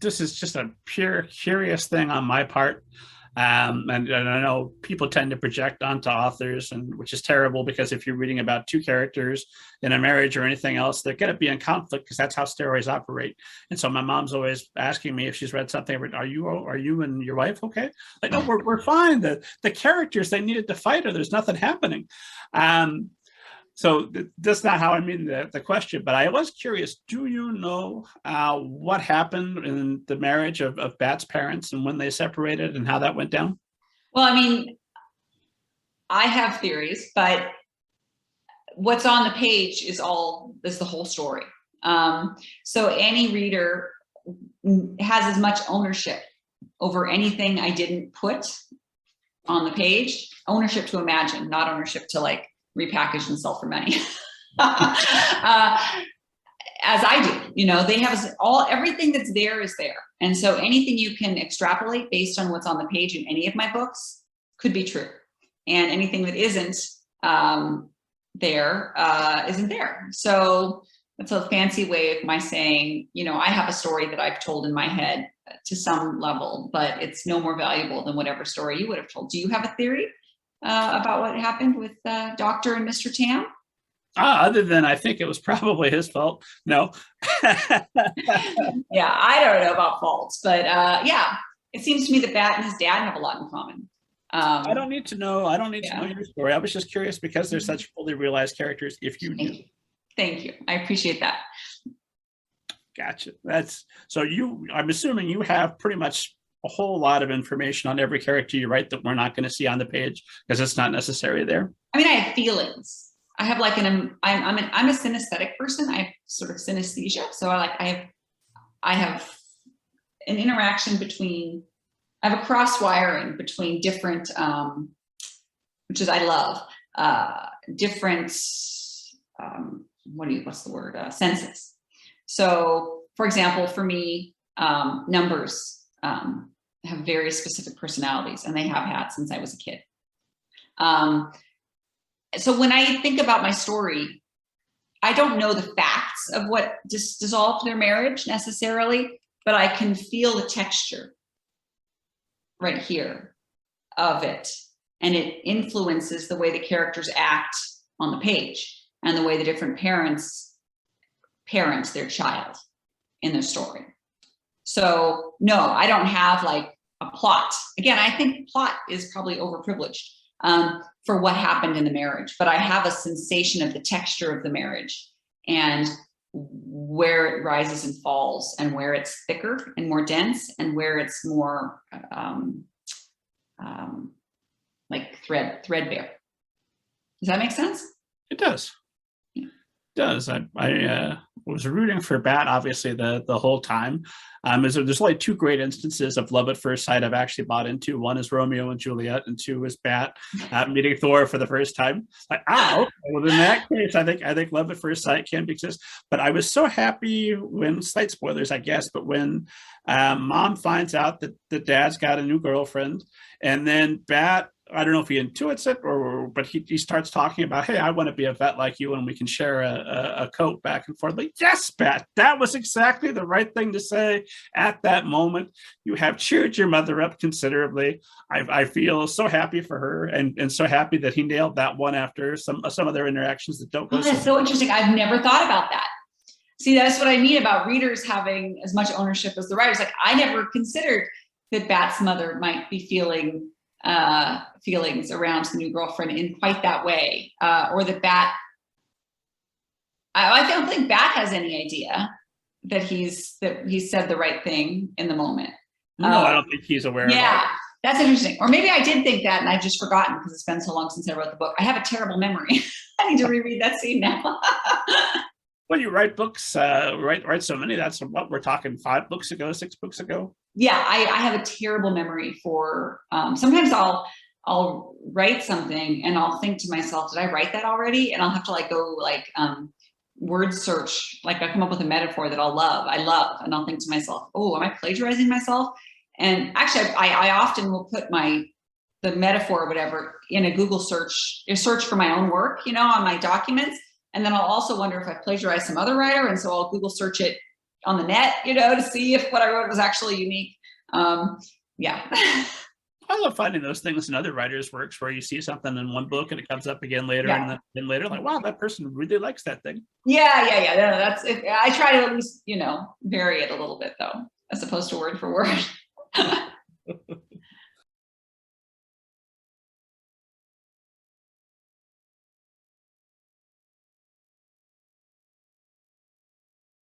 This is just a pure curious thing on my part. And I know people tend to project onto authors, and which is terrible because if you're reading about two characters in a marriage or anything else, they're going to be in conflict because that's how stories operate. And so my mom's always asking me if she's read something. Are you and your wife okay? Like, no, we're fine. The characters, they needed to fight, or there's nothing happening. Um, so that's not how I mean the question, but I was curious. Do you know what happened in the marriage of Bat's parents and when they separated and how that went down? Well, I mean, I have theories, but what's on the page is the whole story. So any reader has as much ownership over anything I didn't put on the page, ownership to imagine, not ownership to like repackage and sell for money. As I do, they have everything that's there is there. And so anything you can extrapolate based on what's on the page in any of my books could be true. And anything that isn't there isn't there. So that's a fancy way of my saying, I have a story that I've told in my head to some level, but it's no more valuable than whatever story you would have told. Do you have a theory about what happened with Dr. and Mr. Tam? Other than I think it was probably his fault. No. Yeah, I don't know about faults, but yeah, it seems to me that Bat and his dad have a lot in common. I don't need to know. I don't need to know your story. I was just curious because they're such fully realized characters. If you do. Thank you. I appreciate that. Gotcha. I'm assuming you have pretty much a whole lot of information on every character you write that we're not going to see on the page because it's not necessary there. I mean, I have feelings. I have like I'm a synesthetic person. I have sort of synesthesia. So I have an interaction between, I have a cross wiring between different, which is, I love, different, what's the word? Senses. So for example, for me, numbers have very specific personalities, and they have had since I was a kid. So when I think about my story, I don't know the facts of what dissolved their marriage necessarily, but I can feel the texture right here of it. And it influences the way the characters act on the page and the way the different parents parent their child in their story. So no, I don't have like a plot. Again, I think plot is probably overprivileged for what happened in the marriage, but I have a sensation of the texture of the marriage and where it rises and falls, and where it's thicker and more dense, and where it's more like threadbare. Does that make sense? It does. Does. I was rooting for Bat, obviously, the whole time. There's only two great instances of love at first sight I've actually bought into. One is Romeo and Juliet, and two is Bat meeting Thor for the first time. Like, okay. Well, in that case, I think love at first sight can exist. But I was so happy when, slight spoilers, I guess, but when Mom finds out that the dad's got a new girlfriend, and then Bat, I don't know if he intuits it but he starts talking about, hey, I want to be a vet like you and we can share a coat back and forth. Like, yes, Bat, that was exactly the right thing to say at that moment. You have cheered your mother up considerably. I feel so happy for her and so happy that he nailed that one after some of their interactions that don't go. Oh, that's so interesting. I've never thought about that. See, that's what I mean about readers having as much ownership as the writers. Like, I never considered that Bat's mother might be feeling feelings around the new girlfriend in quite that way, or that Bat, I don't think Bat has any idea that he said the right thing in the moment. No, I don't think he's aware. Yeah, that's interesting. Or maybe I did think that and I've just forgotten because it's been so long since I wrote the book. I have a terrible memory. I need to reread that scene now. Well, you write books, write so many. That's what we're talking, 5 books ago, 6 books ago. Yeah, I have a terrible memory for, sometimes I'll write something and I'll think to myself, did I write that already? And I'll have to like go like word search, like I come up with a metaphor that I love, and I'll think to myself, oh, am I plagiarizing myself? And actually I often will put the metaphor or whatever in a Google search for my own work, on my documents. And then I'll also wonder if I plagiarized some other writer. And so I'll Google search it on the net, to see if what I wrote was actually unique. Yeah. I love finding those things in other writers' works where you see something in one book and it comes up again later, Yeah. and then later, like, wow, that person really likes that thing. Yeah. No, that's it. I try to at least, vary it a little bit though, as opposed to word for word.